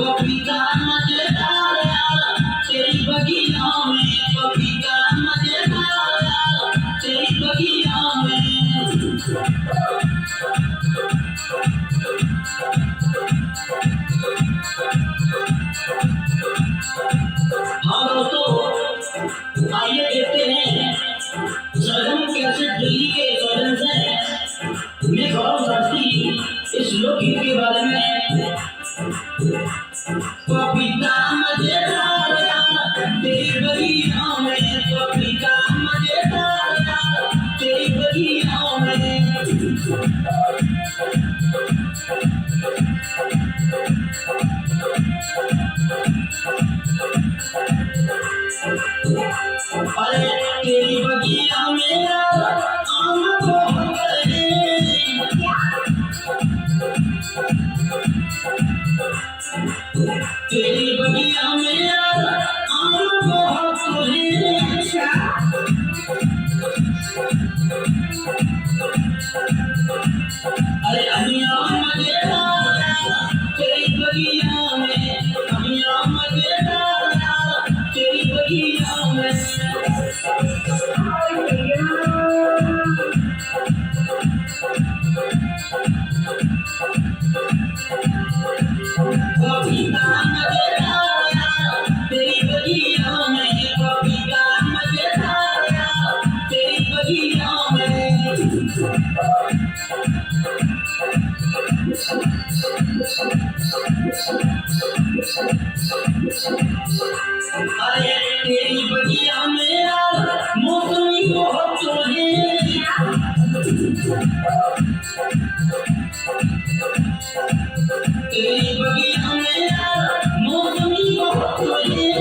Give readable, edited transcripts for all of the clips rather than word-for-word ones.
पपीता मजेदार यार तेरी बगिया में, पपीता मजेदार यार तेरी बगिया में। हाँ दोस्तों, आइए देखते हैं सरगम कैसे दिल्ली के सदन से मैं गौरव शास्त्री इस लोकगीत के बारे में। पपीता मजेदार यार तेरी बगिया में, पपीता मजेदार यार तेरी बगिया में। अरे तेरी बगिया में आम बहुत है, तेरी बगिया में आम बहुत है। अरे अमिया मजेदार तेरी बगिया में, अमिया मजेदार तेरी बगिया में। पपीता मजेदार तेरी बगिया में, पपीता मजेदार तेरी बगिया में। अरे तेरी बगिया में मौसमी बहुत है, तेरी बगिया में मौसमी बहुत है।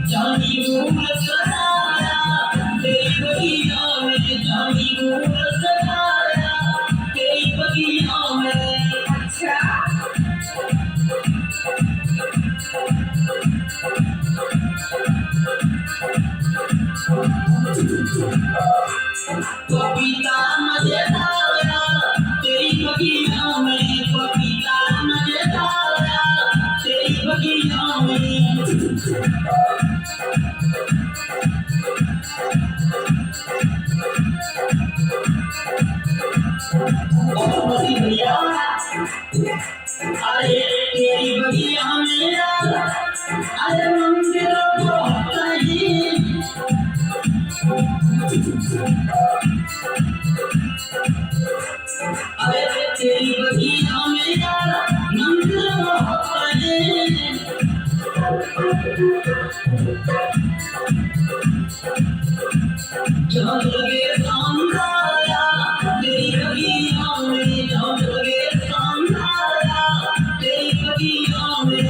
जानी फूल सजाया तेरी बगिया में, जानी फूल सजाया तेरी बगिया में। पपीता मजेदार तेरी बगिया में, पपीता मजेदार तेरी बगिया में। भैया अरे तेरी बगिया में अरे मंदिर बहुत है, अरे तेरी बगिया में मंदिर बहुत है। जहाँ लगे सांधाया तेरी बगिया में, जहाँ लगे सांधाया तेरी बगिया में।